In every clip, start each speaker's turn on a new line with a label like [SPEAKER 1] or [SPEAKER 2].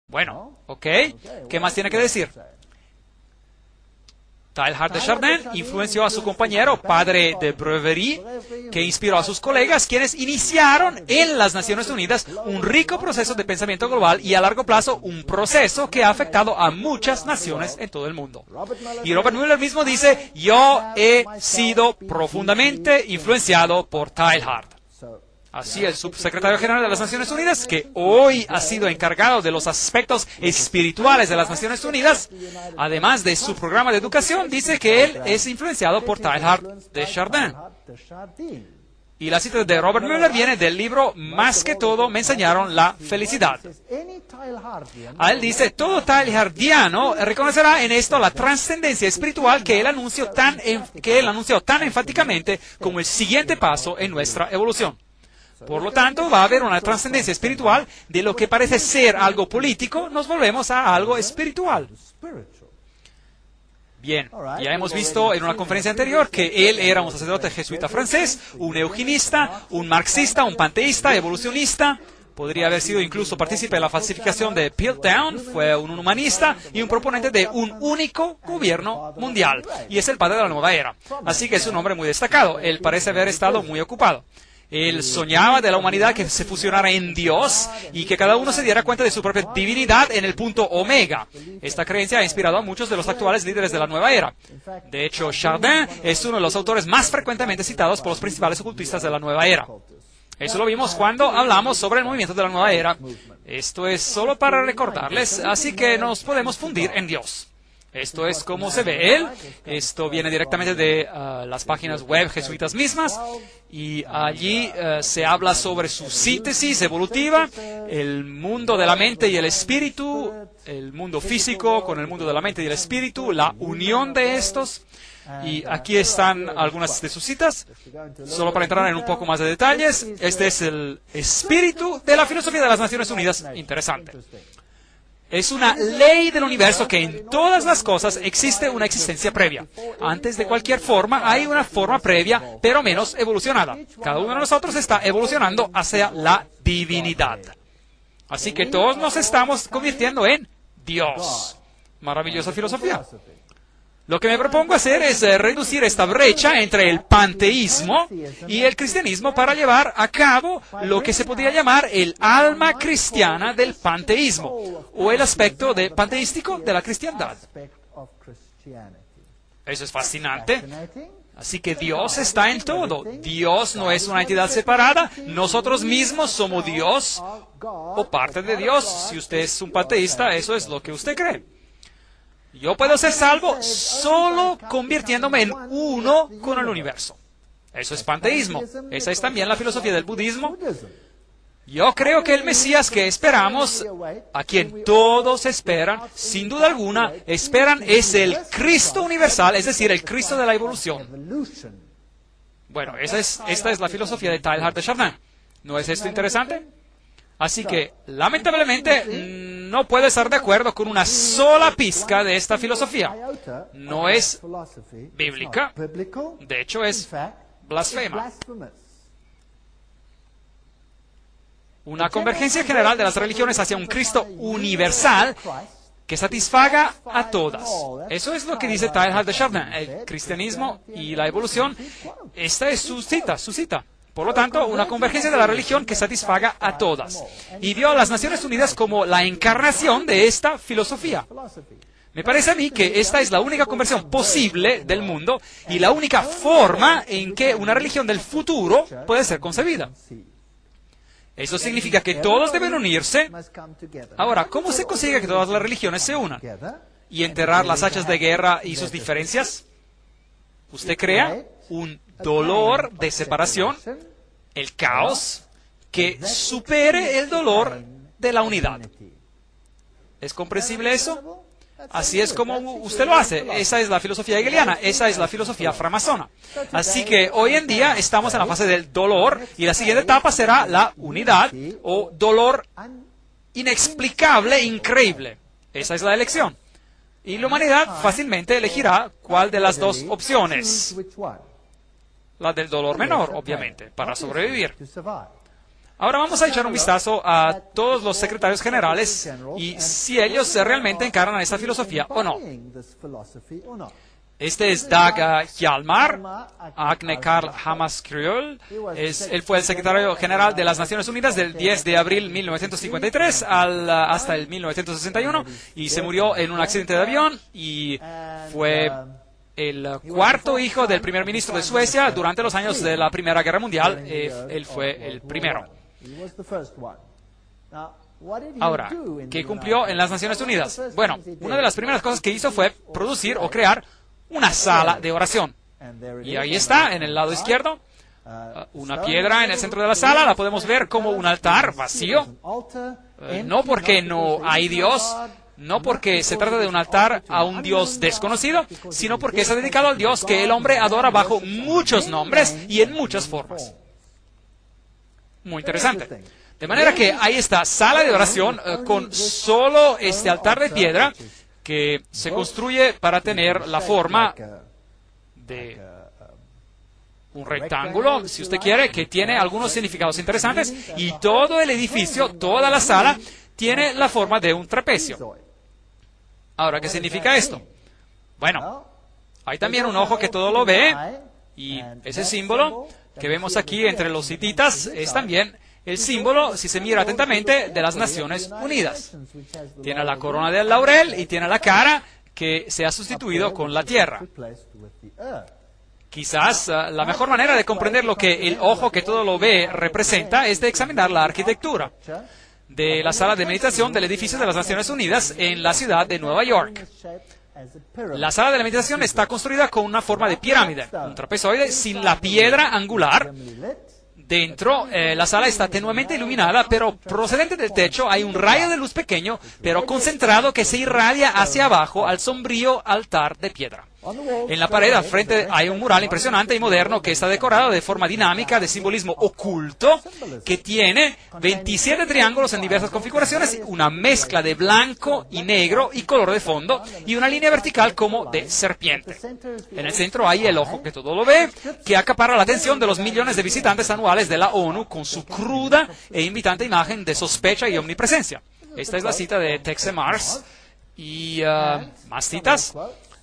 [SPEAKER 1] Bueno, ok. ¿Qué más tiene que decir? Teilhard de Chardin influenció a su compañero, padre de Breverie, que inspiró a sus colegas, quienes iniciaron en las Naciones Unidas un rico proceso de pensamiento global y a largo plazo un proceso que ha afectado a muchas naciones en todo el mundo. Y Robert Mueller mismo dice, yo he sido profundamente influenciado por Teilhard. Así, el subsecretario general de las Naciones Unidas, que hoy ha sido encargado de los aspectos espirituales de las Naciones Unidas, además de su programa de educación, dice que él es influenciado por Teilhard de Chardin. Y la cita de Robert Mueller viene del libro Más que todo me enseñaron la felicidad. A él dice, todo teilhardiano reconocerá en esto la trascendencia espiritual que él anunció tan enfáticamente como el siguiente paso en nuestra evolución. Por lo tanto, va a haber una trascendencia espiritual de lo que parece ser algo político, nos volvemos a algo espiritual. Bien, ya hemos visto en una conferencia anterior que él era un sacerdote jesuita francés, un eugenista, un marxista, un panteísta, evolucionista. Podría haber sido incluso partícipe de la falsificación de Piltdown, fue un humanista y un proponente de un único gobierno mundial. Y es el padre de la nueva era. Así que es un hombre muy destacado. Él parece haber estado muy ocupado. Él soñaba de la humanidad que se fusionara en Dios y que cada uno se diera cuenta de su propia divinidad en el punto omega. Esta creencia ha inspirado a muchos de los actuales líderes de la nueva era. De hecho, Chardin es uno de los autores más frecuentemente citados por los principales ocultistas de la nueva era. Eso lo vimos cuando hablamos sobre el movimiento de la nueva era. Esto es solo para recordarles, así que nos podemos fundir en Dios. Esto es como se ve él. Esto viene directamente de las páginas web jesuitas mismas. Y allí se habla sobre su síntesis evolutiva, el mundo de la mente y el espíritu, el mundo físico con el mundo de la mente y el espíritu, la unión de estos. Y aquí están algunas de sus citas. Solo para entrar en un poco más de detalles, este es el espíritu de la filosofía de las Naciones Unidas. Interesante. Es una ley del universo que en todas las cosas existe una existencia previa. Antes de cualquier forma hay una forma previa, pero menos evolucionada. Cada uno de nosotros está evolucionando hacia la divinidad. Así que todos nos estamos convirtiendo en Dios. Maravillosa filosofía. Lo que me propongo hacer es reducir esta brecha entre el panteísmo y el cristianismo para llevar a cabo lo que se podría llamar el alma cristiana del panteísmo, o el aspecto panteístico de la cristiandad. Eso es fascinante. Así que Dios está en todo. Dios no es una entidad separada. Nosotros mismos somos Dios o parte de Dios. Si usted es un panteísta, eso es lo que usted cree. Yo puedo ser salvo solo convirtiéndome en uno con el universo. Eso es panteísmo. Esa es también la filosofía del budismo. Yo creo que el Mesías que esperamos, a quien todos esperan, sin duda alguna, esperan, es el Cristo universal, es decir, el Cristo de la evolución. Bueno, esta es la filosofía de Teilhard de Chardin. ¿No es esto interesante? Así que, lamentablemente, no puedo estar de acuerdo con una sola pizca de esta filosofía. No es bíblica, de hecho es blasfema. Una convergencia general de las religiones hacia un Cristo universal que satisfaga a todas. Eso es lo que dice Teilhard de Chardin. El cristianismo y la evolución, esta es su cita. Por lo tanto, una convergencia de la religión que satisfaga a todas. Y vio a las Naciones Unidas como la encarnación de esta filosofía. Me parece a mí que esta es la única conversión posible del mundo y la única forma en que una religión del futuro puede ser concebida. Eso significa que todos deben unirse. Ahora, ¿cómo se consigue que todas las religiones se unan? ¿Y enterrar las hachas de guerra y sus diferencias? ¿Usted crea un dolor de separación, el caos, que supere el dolor de la unidad? ¿Es comprensible eso? Así es como usted lo hace. Esa es la filosofía hegeliana, esa es la filosofía framasona. Así que hoy en día estamos en la fase del dolor y la siguiente etapa será la unidad o dolor inexplicable, increíble. Esa es la elección. Y la humanidad fácilmente elegirá cuál de las dos opciones. La del dolor menor, obviamente, para sobrevivir. Ahora vamos a echar un vistazo a todos los secretarios generales y si ellos realmente encarnan esta filosofía o no. Este es Dag Hjalmar, Agne Carl Hammarskjöld. Él fue el secretario general de las Naciones Unidas del 10 de abril de 1953 hasta el 1961 y se murió en un accidente de avión y fue el cuarto hijo del primer ministro de Suecia durante los años de la Primera Guerra Mundial. Él fue el primero. Ahora, ¿qué cumplió en las Naciones Unidas? Bueno, una de las primeras cosas que hizo fue producir o crear una sala de oración. Y ahí está, en el lado izquierdo, una piedra en el centro de la sala. La podemos ver como un altar vacío. No porque no hay Dios, no porque se trata de un altar a un Dios desconocido, sino porque está dedicado al Dios que el hombre adora bajo muchos nombres y en muchas formas. Muy interesante. De manera que hay esta sala de oración con solo este altar de piedra que se construye para tener la forma de un rectángulo, si usted quiere, que tiene algunos significados interesantes, y todo el edificio, toda la sala, tiene la forma de un trapecio. Ahora, ¿qué significa esto? Bueno, hay también un ojo que todo lo ve, y ese símbolo que vemos aquí entre los hititas es también el símbolo, si se mira atentamente, de las Naciones Unidas. Tiene la corona del laurel y tiene la cara que se ha sustituido con la tierra. Quizás la mejor manera de comprender lo que el ojo que todo lo ve representa es de examinar la arquitectura de la sala de meditación del edificio de las Naciones Unidas en la ciudad de Nueva York. La sala de la meditación está construida con una forma de pirámide, un trapezoide sin la piedra angular. Dentro, la sala está tenuemente iluminada, pero procedente del techo hay un rayo de luz pequeño, pero concentrado, que se irradia hacia abajo al sombrío altar de piedra. En la pared al frente hay un mural impresionante y moderno que está decorado de forma dinámica de simbolismo oculto, que tiene 27 triángulos en diversas configuraciones, una mezcla de blanco y negro y color de fondo, y una línea vertical como de serpiente. En el centro hay el ojo que todo lo ve, que acapara la atención de los millones de visitantes anuales de la ONU con su cruda e invitante imagen de sospecha y omnipresencia. Esta es la cita de Texe Mars. Y más citas.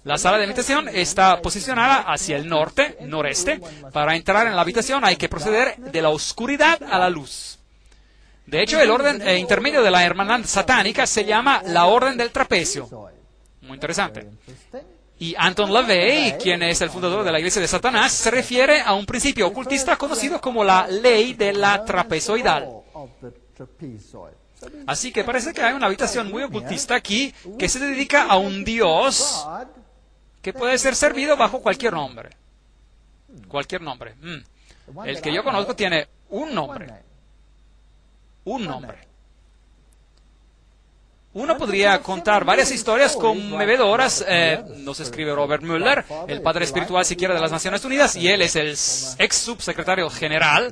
[SPEAKER 1] La sala de meditación está posicionada hacia el norte, noreste. Para entrar en la habitación hay que proceder de la oscuridad a la luz. De hecho, el orden intermedio de la hermandad satánica se llama la Orden del Trapecio. Muy interesante. Y Anton LaVey, quien es el fundador de la Iglesia de Satanás, se refiere a un principio ocultista conocido como la ley de la trapezoidal. Así que parece que hay una habitación muy ocultista aquí que se dedica a un Dios que puede ser servido bajo cualquier nombre. Cualquier nombre. El que yo conozco tiene un nombre. Un nombre. Uno podría contar varias historias conmovedoras, nos escribe Robert Mueller, el padre espiritual siquiera de las Naciones Unidas, y él es el ex subsecretario general.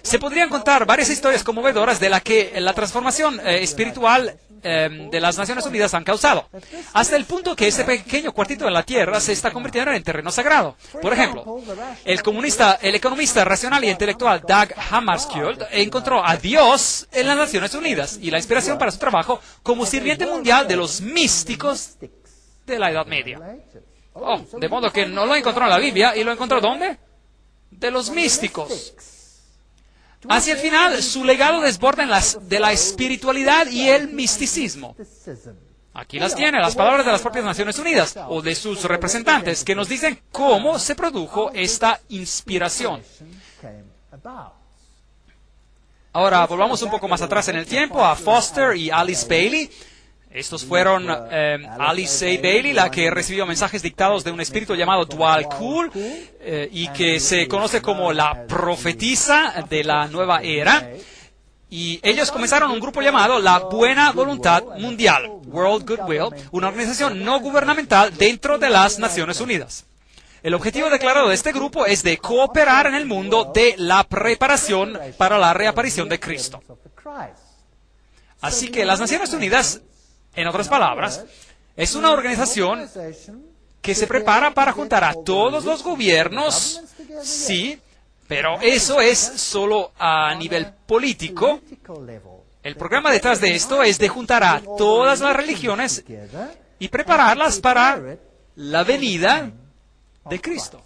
[SPEAKER 1] Se podrían contar varias historias conmovedoras de la que la transformación espiritual de las Naciones Unidas han causado, hasta el punto que este pequeño cuartito de la Tierra se está convirtiendo en terreno sagrado. Por ejemplo, el economista racional y intelectual Dag Hammarskjöld encontró a Dios en las Naciones Unidas y la inspiración para su trabajo como sirviente mundial de los místicos de la Edad Media. Oh, de modo que no lo encontró en la Biblia, ¿y lo encontró dónde? De los místicos. Hacia el final, su legado desborda de la espiritualidad y el misticismo. Aquí las tiene, las palabras de las propias Naciones Unidas, o de sus representantes, que nos dicen cómo se produjo esta inspiración. Ahora, volvamos un poco más atrás en el tiempo, a Foster y Alice Bailey. Estos fueron Alice A. Bailey, la que recibió mensajes dictados de un espíritu llamado Dwal Kul, y que se conoce como la profetisa de la nueva era. Y ellos comenzaron un grupo llamado la Buena Voluntad Mundial, World Goodwill, una organización no gubernamental dentro de las Naciones Unidas. El objetivo declarado de este grupo es de cooperar en el mundo de la preparación para la reaparición de Cristo. Así que las Naciones Unidas, en otras palabras, es una organización que se prepara para juntar a todos los gobiernos, sí, Pero eso es solo a nivel político. El programa detrás de esto es de juntar a todas las religiones y prepararlas para la venida de Cristo.